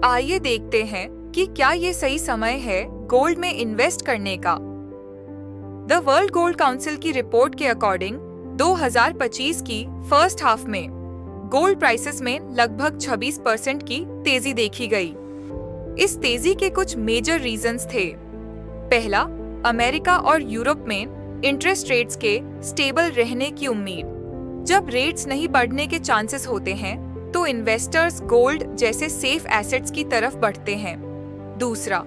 आइए देखते हैं कि क्या ये सही समय है गोल्ड में इन्वेस्ट करने का। द वर्ल्ड गोल्ड काउंसिल की रिपोर्ट के अकॉर्डिंग 2025 की फर्स्ट हाफ में गोल्ड प्राइसेस में लगभग 26% की तेजी देखी गई। इस तेजी के कुछ मेजर रीजंस थे। पहला, अमेरिका और यूरोप में इंटरेस्ट रेट्स के स्टेबल रहने की उम्मीद। जब रेट्स नहीं बढ़ने के चांसेस होते हैं तो इन्वेस्टर्स गोल्ड जैसे सेफ एसेट्स की तरफ बढ़ते हैं। दूसरा,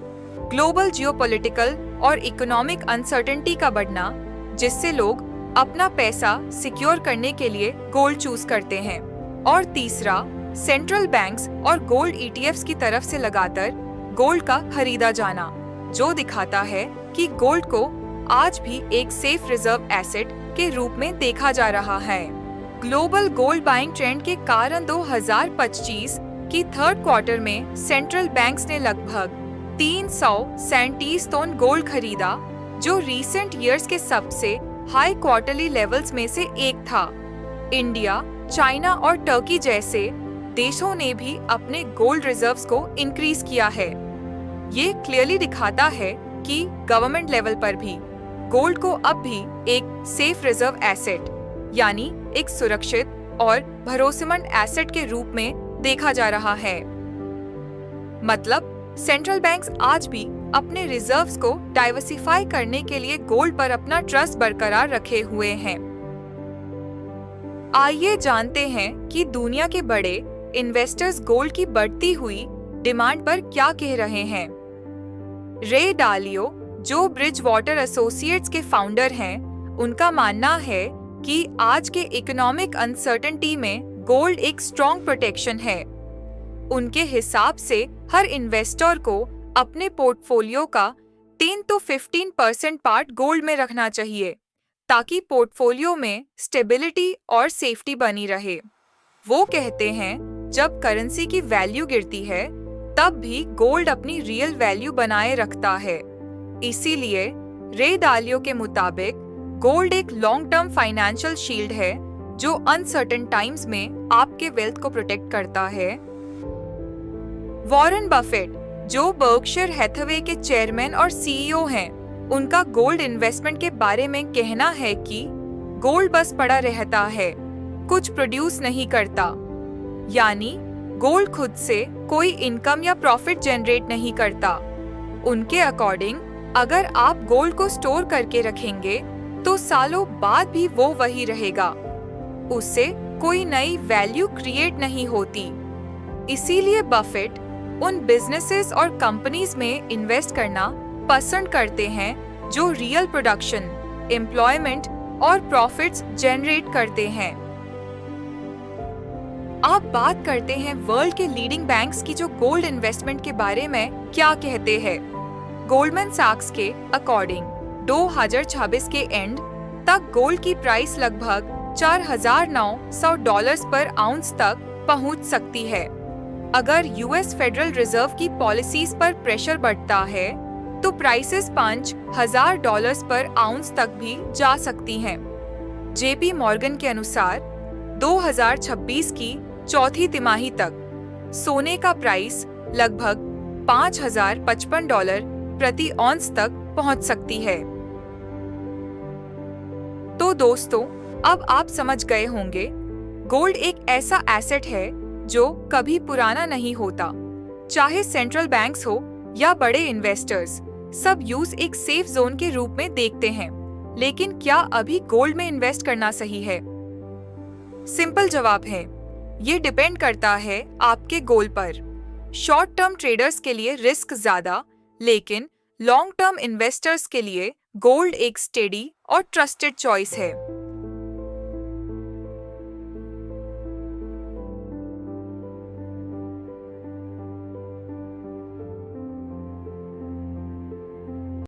ग्लोबल जियोपॉलिटिकल और इकोनॉमिक अनसर्टेनिटी का बढ़ना, जिससे लोग अपना पैसा सिक्योर करने के लिए गोल्ड चूज करते हैं। और तीसरा, सेंट्रल बैंक्स और गोल्ड ईटीएफ्स की तरफ से लगातार गोल्ड का खरीदा जाना, जो दिखाता है कि गोल्ड को आज भी एक सेफ रिजर्व एसेट के रूप में देखा जा रहा है। ग्लोबल गोल्ड बाइंग ट्रेंड के कारण 2025 की थर्ड क्वार्टर में सेंट्रल बैंक्स ने लगभग 337 टन गोल्ड खरीदा, जो रीसेंट ईयर्स के सबसे हाई क्वार्टरली लेवल्स में से एक था। इंडिया, चाइना और टर्की जैसे देशों ने भी अपने गोल्ड रिजर्व्स को इंक्रीज किया है। ये क्लियरली दिखाता है कि गवर्नमेंट लेवल पर भी गोल्ड को अब भी एक सेफ रिजर्व एसेट, यानी एक सुरक्षित और भरोसेमंद एसेट के रूप में देखा जा रहा है। मतलब सेंट्रल बैंक्स आज भी अपने रिजर्व्स को डाइवर्सिफाई करने के लिए गोल्ड पर अपना ट्रस्ट बरकरार रखे हुए हैं। आइए जानते हैं कि दुनिया के बड़े इन्वेस्टर्स गोल्ड की बढ़ती हुई डिमांड पर क्या कह रहे हैं। रे डालियो, जो ब्रिज वाटर एसोसिएट्स के फाउंडर हैं, उनका मानना है कि आज के इकोनॉमिक अनसर्टेनिटी में गोल्ड एक स्ट्रॉन्ग प्रोटेक्शन है। उनके हिसाब से हर इन्वेस्टर को अपने पोर्टफोलियो का 10 to 15% पार्ट गोल्ड में रखना चाहिए, ताकि पोर्टफोलियो में स्टेबिलिटी और सेफ्टी बनी रहे। वो कहते हैं, जब करेंसी की वैल्यू गिरती है तब भी गोल्ड अपनी रियल वैल्यू बनाए रखता है। इसीलिए रे डालियो के मुताबिक गोल्ड एक लॉन्ग टर्म फाइनेंशियल शील्ड है, जो अनसर्टेन टाइम्स में आपके वेल्थ को प्रोटेक्ट करता है। वॉरेन बफेट, जो बर्कशायर हैथवे के चेयरमैन और सीईओ हैं, उनका गोल्ड इन्वेस्टमेंट के बारे में कहना है कि गोल्ड बस पड़ा रहता है, कुछ प्रोड्यूस नहीं करता। यानी गोल्ड खुद से कोई इनकम या प्रॉफिट जनरेट नहीं करता। उनके अकॉर्डिंग अगर आप गोल्ड को स्टोर करके रखेंगे तो सालों बाद भी वो वही रहेगा, उससे कोई नई वैल्यू क्रिएट नहीं होती। इसीलिए बफेट उन बिजनेसेस और कंपनीज में इन्वेस्ट करना पसंद करते हैं जो रियल प्रोडक्शन, एम्प्लॉयमेंट और प्रॉफिट्स जनरेट करते हैं। आप बात करते हैं वर्ल्ड के लीडिंग बैंक्स की, जो गोल्ड इन्वेस्टमेंट के बारे में क्या कहते हैं। गोल्डमैन सैक्स के अकॉर्डिंग 2026 के एंड तक गोल्ड की प्राइस लगभग $4,900 पर आउंस तक पहुंच सकती है। अगर यूएस फेडरल रिजर्व की पॉलिसीज पर प्रेशर बढ़ता है तो प्राइसेस $5,000 पर आउंस तक भी जा सकती हैं। जेपी मॉर्गन के अनुसार 2026 की चौथी तिमाही तक सोने का प्राइस लगभग $5,055 प्रति ऑन्स तक पहुंच सकती है। तो दोस्तों, अब आप समझ गए होंगे, गोल्ड एक ऐसा एसेट है जो कभी पुराना नहीं होता। चाहे सेंट्रल बैंक्स हो या बड़े इन्वेस्टर्स, सब यूज एक सेफ जोन के रूप में देखते हैं। लेकिन क्या अभी गोल्ड में इन्वेस्ट करना सही है? सिंपल जवाब है, ये डिपेंड करता है आपके गोल पर। शॉर्ट टर्म ट्रेडर्स के लिए रिस्क ज्यादा, लेकिन लॉन्ग टर्म इन्वेस्टर्स के लिए गोल्ड एक स्टेडी और ट्रस्टेड चॉइस है।